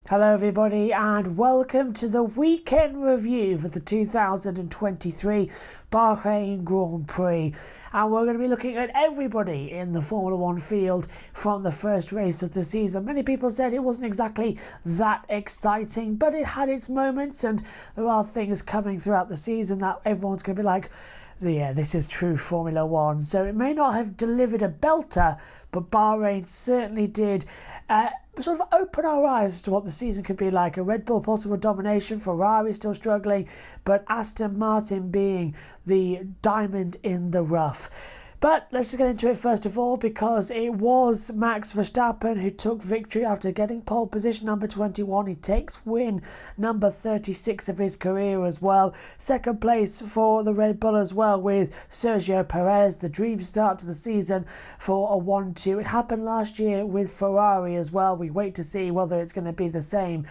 Hello everybody and welcome to the weekend review for the 2023 Bahrain Grand Prix, and we're going to be looking at everybody in the Formula 1 field from the first race of the season. Many people said it wasn't exactly that exciting, but it had its moments, and there are things coming throughout the season that everyone's going to be like, yeah, this is true Formula 1. So it may not have delivered a belter, but Bahrain certainly did sort of open our eyes as to what the season could be like. A Red Bull possible domination, Ferrari still struggling, but Aston Martin being the diamond in the rough. But let's just get into it first of all, because it was Max Verstappen who took victory after getting pole position number 21. He takes win number 36 of his career as well. Second place for the Red Bull as well, with Sergio Perez, the dream start to the season for a 1-2. It happened last year with Ferrari as well. We wait to see whether it's going to be the same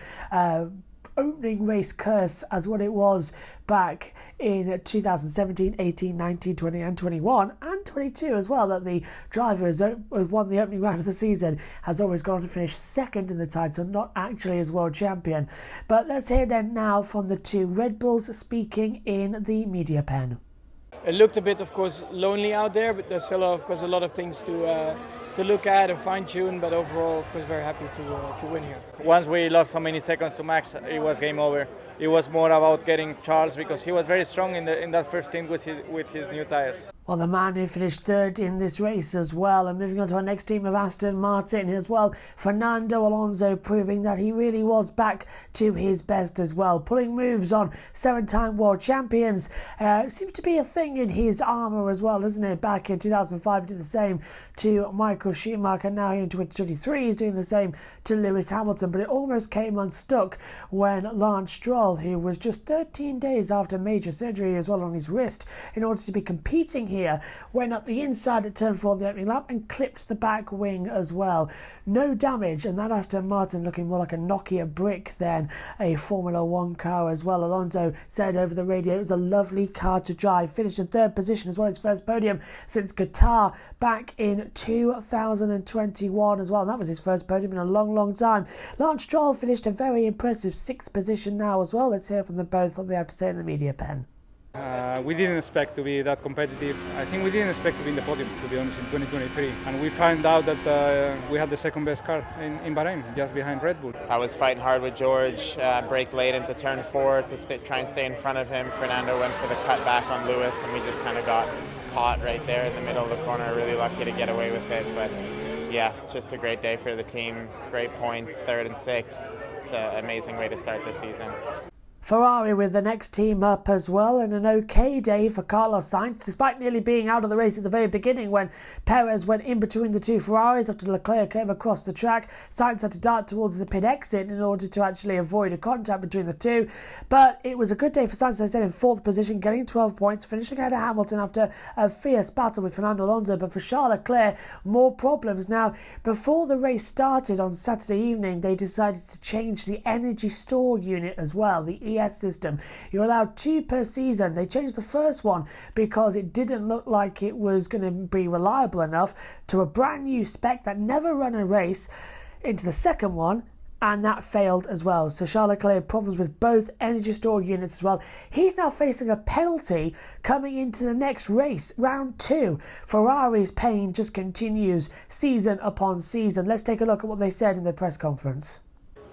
opening race curse as what it was back in 2017, 18, 19, 20 and 21 and 22 as well, that the driver who won the opening round of the season has always gone to finish second in the title, not actually as world champion. But let's hear then now from the two Red Bulls speaking in the media pen. It looked a bit, of course, lonely out there, but there's still, of course, a lot of things to look at and fine-tune. But overall, of course, very happy to win here. Once we lost so many seconds to Max, it was game over. It was more about getting Charles, because he was very strong in that first stint with his new tires. Well, the man who finished third in this race as well. And moving on to our next team of Aston Martin as well, Fernando Alonso proving that he really was back to his best as well, pulling moves on seven-time world champions. Seems to be a thing in his armour as well, isn't it? Back in 2005 he did the same to Michael Schumacher. Now in 2023 he's doing the same to Lewis Hamilton, but it almost came unstuck when Lance Stroll, who was just 13 days after major surgery as well on his wrist in order to be competing here, went up the inside at turn 4 of the opening lap and clipped the back wing as well. No damage, and that Aston Martin looking more like a Nokia brick than a Formula 1 car as well. Alonso said over the radio it was a lovely car to drive. Finished in third position as well, his first podium since Qatar back in 2021 as well, and that was his first podium in a long time. Lance Stroll finished a very impressive 6th position now as well. Let's hear from them both what they have to say in the media pen. We didn't expect to be that competitive. I think we didn't expect to be in the podium, to be honest, in 2023. And we found out that we had the second best car in Bahrain, just behind Red Bull. I was fighting hard with George, brake late into turn 4 to try and stay in front of him. Fernando went for the cut back on Lewis, and we just kind of got caught right there in the middle of the corner. Really lucky to get away with it. But yeah, just a great day for the team. Great points, 3rd and 6th. It's an amazing way to start the season. Ferrari with the next team up as well, and an okay day for Carlos Sainz, despite nearly being out of the race at the very beginning when Perez went in between the two Ferraris after Leclerc came across the track. Sainz had to dart towards the pit exit in order to actually avoid a contact between the two, but it was a good day for Sainz, as I said, in 4th position, getting 12 points, finishing ahead of Hamilton after a fierce battle with Fernando Alonso. But for Charles Leclerc, more problems. Now, before the race started on Saturday evening, they decided to change the energy store unit as well, the ES system. You're allowed 2 per season. They changed the first one because it didn't look like it was going to be reliable enough, to a brand new spec that never run a race, into the second one, and that failed as well. So Charles Leclerc had problems with both energy store units as well. He's now facing a penalty coming into the next race, round 2. Ferrari's pain just continues season upon season. Let's take a look at what they said in the press conference.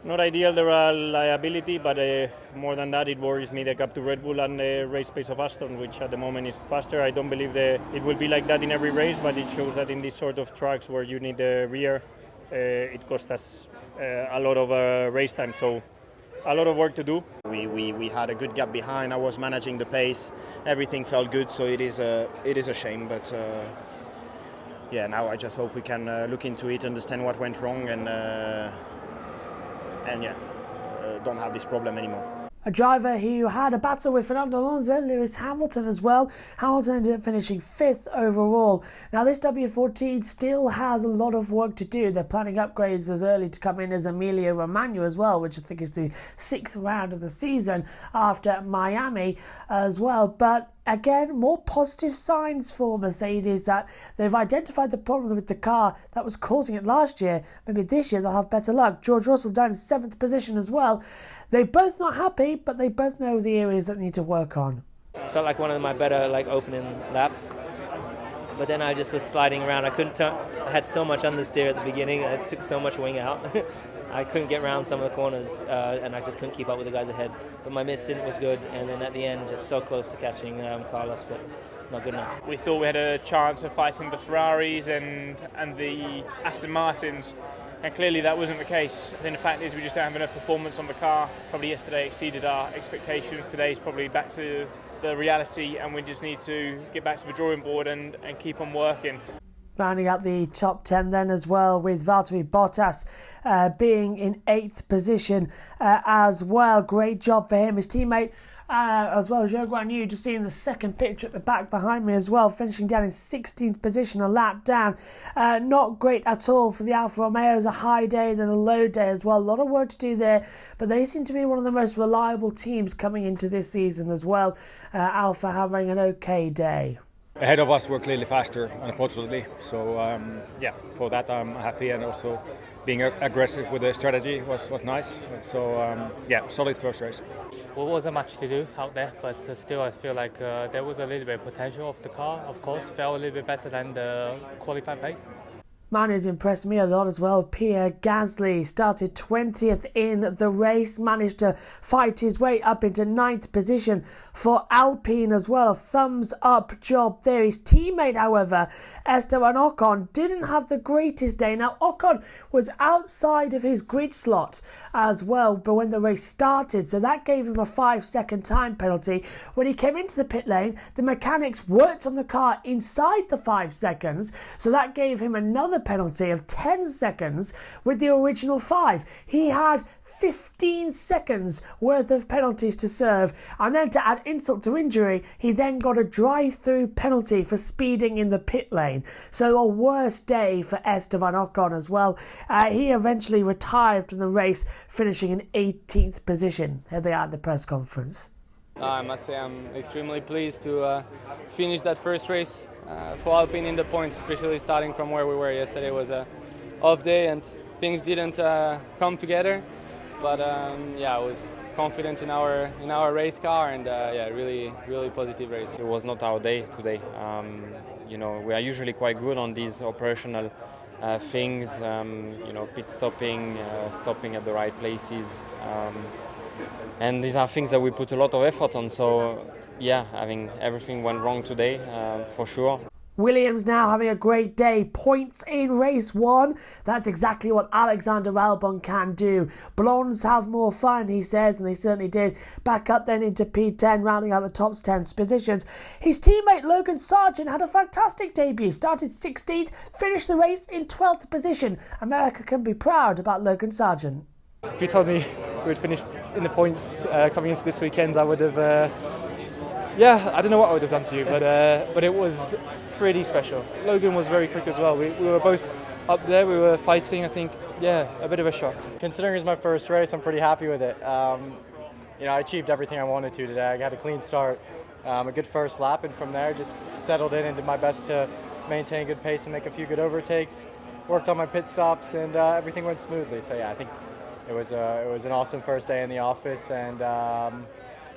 Not ideal, the reliability, but more than that, it worries me the gap to Red Bull and the race pace of Aston, which at the moment is faster. I don't believe it will be like that in every race, but it shows that in these sort of tracks where you need the rear, it costs us a lot of race time. So a lot of work to do. We had a good gap behind. I was managing the pace. Everything felt good, so it is a shame, but yeah, now I just hope we can look into it, understand what went wrong, and don't have this problem anymore. A driver who had a battle with Fernando Alonso, Lewis Hamilton as well. Hamilton ended up finishing 5th overall. Now this W14 still has a lot of work to do. They're planning upgrades as early to come in as Emilia Romagna as well, which I think is the 6th round of the season after Miami as well. But again, more positive signs for Mercedes, that they've identified the problems with the car that was causing it last year. Maybe this year they'll have better luck. George Russell down in 7th position as well. They're both not happy, but they both know the areas that they need to work on. Felt like one of my better opening laps, but then I just was sliding around. I couldn't turn. I had so much understeer at the beginning. It took so much wing out. I couldn't get around some of the corners, and I just couldn't keep up with the guys ahead. But my mid stint was good, and then at the end, just so close to catching Carlos, but not good enough. We thought we had a chance of fighting the Ferraris and the Aston Martins, and clearly that wasn't the case. I think the fact is we just don't have enough performance on the car. Probably yesterday exceeded our expectations. Today's probably back to the reality, and we just need to get back to the drawing board and keep on working. Rounding out the top 10 then as well, with Valtteri Bottas being in 8th position as well. Great job for him. His teammate as well as Zhou Guanyu, just seeing the second picture at the back behind me as well, finishing down in 16th position, a lap down. Not great at all for the Alfa Romeos. A high day and then a low day as well. A lot of work to do there, but they seem to be one of the most reliable teams coming into this season as well. Alfa having an okay day. Ahead of us were clearly faster, unfortunately. So for that I'm happy, and also being aggressive with the strategy was nice. So solid first race. Well, wasn't much to do out there, but still I feel like there was a little bit of potential of the car. Of course, felt a little bit better than the qualified pace. Man who's impressed me a lot as well, Pierre Gasly, started 20th in the race, managed to fight his way up into 9th position for Alpine as well. Thumbs up job there. His teammate, however, Esteban Ocon, didn't have the greatest day. Now, Ocon was outside of his grid slot as well, but when the race started, so that gave him a 5-second time penalty. When he came into the pit lane, the mechanics worked on the car inside the 5 seconds, so that gave him another penalty of 10 seconds with the original 5. He had 15 seconds worth of penalties to serve, and then to add insult to injury, he then got a drive-through penalty for speeding in the pit lane. So a worse day for Esteban Ocon as well. He eventually retired from the race, finishing in 18th position. Here they are at the press conference. I must say I'm extremely pleased to finish that first race for Alpine in the points, especially starting from where we were. Yesterday was a off day and things didn't come together, but I was confident in our race car, and really positive race. It was not our day today. We are usually quite good on these operational things, pit stopping, stopping at the right places. And these are things that we put a lot of effort on. So, I think everything went wrong today, for sure. Williams now having a great day. Points in race 1. That's exactly what Alexander Albon can do. Blondes have more fun, he says, and they certainly did. Back up then into P10, rounding out the top 10 positions. His teammate Logan Sargent had a fantastic debut. Started 16th, finished the race in 12th position. America can be proud about Logan Sargent. If you told me we would finish in the points coming into this weekend, I would have, I don't know what I would have done to you, but it was pretty special. Logan was very quick as well. We were both up there, we were fighting, I think, a bit of a shock. Considering it's my first race, I'm pretty happy with it. I achieved everything I wanted to today. I had a clean start, a good first lap, and from there just settled in and did my best to maintain a good pace and make a few good overtakes. Worked on my pit stops, and everything went smoothly. So I think it was an awesome first day in the office, and I'm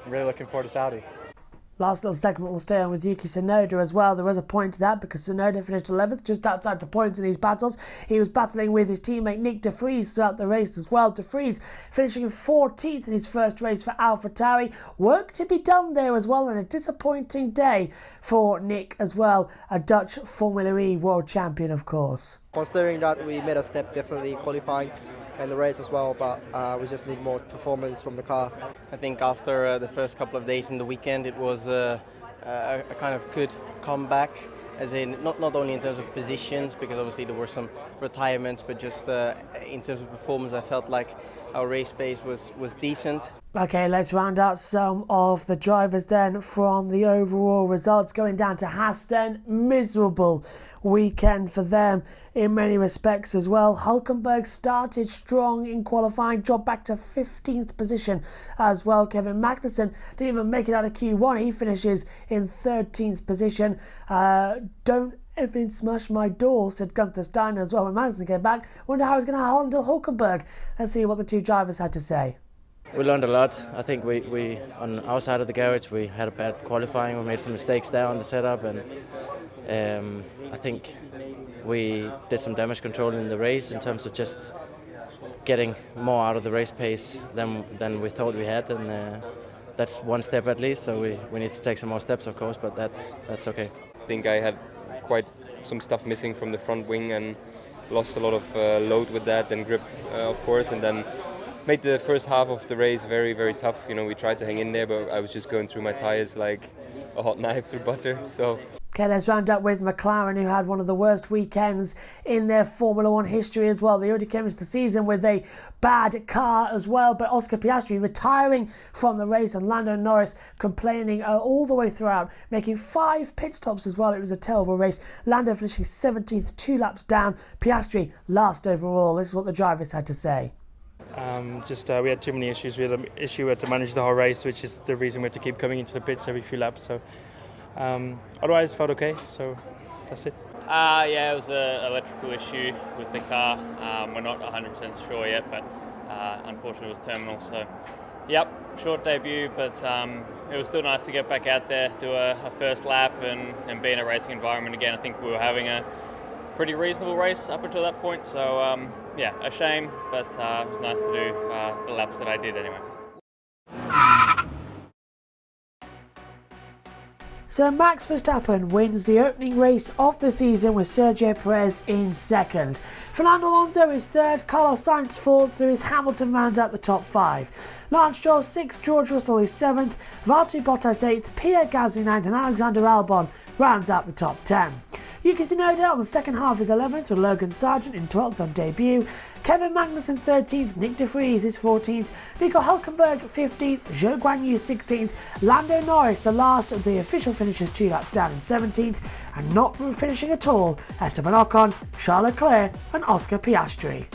really looking forward to Saudi. Last little segment we'll stay on with Yuki Tsunoda as well. There was a point to that because Tsunoda finished 11th, just outside the points in these battles. He was battling with his teammate Nick De Vries throughout the race as well. De Vries finishing 14th in his first race for AlphaTauri. Work to be done there as well, and a disappointing day for Nick as well, a Dutch Formula E world champion of course. Considering that we made a step definitely qualifying and the race as well, but we just need more performance from the car. I think after the first couple of days in the weekend, it was a kind of good comeback, as in not only in terms of positions, because obviously there were some retirements, but just in terms of performance, I felt like our race pace was decent. Okay, let's round out some of the drivers then from the overall results. Going down to Haas then, miserable weekend for them in many respects as well. Hulkenberg started strong in qualifying, dropped back to 15th position as well. Kevin Magnussen didn't even make it out of Q1. He finishes in 13th position. Don't everything smash my door, said Gunther Steiner as well when Magnussen came back. Wonder how he's going to handle Hulkenberg. Let's see what the two drivers had to say. We learned a lot. I think we on our side of the garage, we had a bad qualifying. We made some mistakes there on the setup, and I think we did some damage control in the race in terms of just getting more out of the race pace than we thought we had, and that's one step at least. So we need to take some more steps, of course, but that's okay. I think I had quite some stuff missing from the front wing and lost a lot of load with that and grip, of course, and then made the first half of the race very, very tough. You know, we tried to hang in there, but I was just going through my tyres like a hot knife through butter. So. Okay, let's round up with McLaren, who had one of the worst weekends in their Formula 1 history as well. They already came into the season with a bad car as well, but Oscar Piastri retiring from the race and Lando Norris complaining all the way throughout, making 5 pit stops as well. It was a terrible race. Lando finishing 17th, 2 laps down. Piastri last overall. This is what the drivers had to say. We had too many issues. We had an issue we had to manage the whole race, which is the reason we had to keep coming into the pits every few laps. So otherwise, felt okay. So that's it. Yeah, it was an electrical issue with the car. We're not 100% sure yet, but unfortunately it was terminal. So, yep, short debut, but it was still nice to get back out there, do a first lap, and be in a racing environment again. I think we were having a pretty reasonable race up until that point. So, yeah, a shame, but it was nice to do the laps that I did anyway. So Max Verstappen wins the opening race of the season with Sergio Perez in second. Fernando Alonso is third, Carlos Sainz fourth, Lewis Hamilton rounds out the top 5. Lance Stroll 6th, George Russell is 7th, Valtteri Bottas 8th, Pierre Gasly 9th and Alexander Albon rounds out the top 10. Yuki Tsunoda on the second half is 11th with Logan Sargent in 12th on debut. Kevin Magnussen 13th, Nick De Vries is 14th, Nico Hulkenberg 15th, Zhou Guanyu 16th, Lando Norris the last of the official finishers 2 laps down in 17th, and not finishing at all, Esteban Ocon, Charles Leclerc and Oscar Piastri.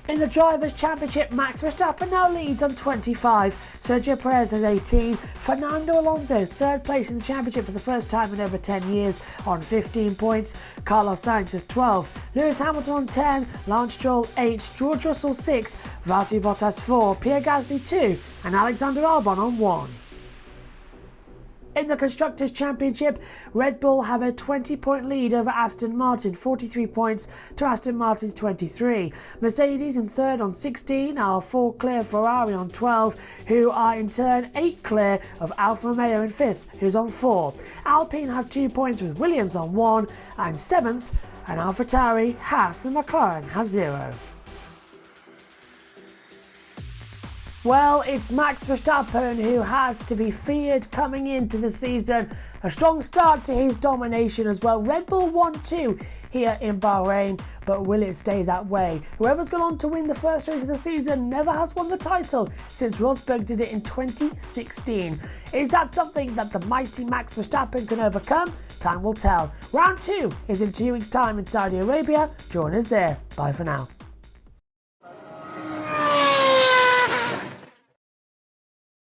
In the Drivers' Championship, Max Verstappen now leads on 25, Sergio Perez has 18, Fernando Alonso third place in the championship for the first time in over 10 years on 15 points, Carlos Sainz has 12, Lewis Hamilton on 10, Lance Stroll 8, George Russell 6, Valtteri Bottas 4, Pierre Gasly 2 and Alexander Albon on 1. In the Constructors' Championship, Red Bull have a 20-point lead over Aston Martin, 43 points to Aston Martin's 23. Mercedes in third on 16 are 4 clear of Ferrari on 12, who are in turn 8 clear of Alfa Romeo in 5th, who's on 4. Alpine have 2 points with Williams on 1, and 7th, and AlphaTauri, Haas and McLaren have 0. Well, it's Max Verstappen who has to be feared coming into the season. A strong start to his domination as well. Red Bull 1-2 here in Bahrain, but will it stay that way? Whoever's gone on to win the first race of the season never has won the title since Rosberg did it in 2016. Is that something that the mighty Max Verstappen can overcome? Time will tell. Round 2 is in 2 weeks' time in Saudi Arabia. Join us there. Bye for now.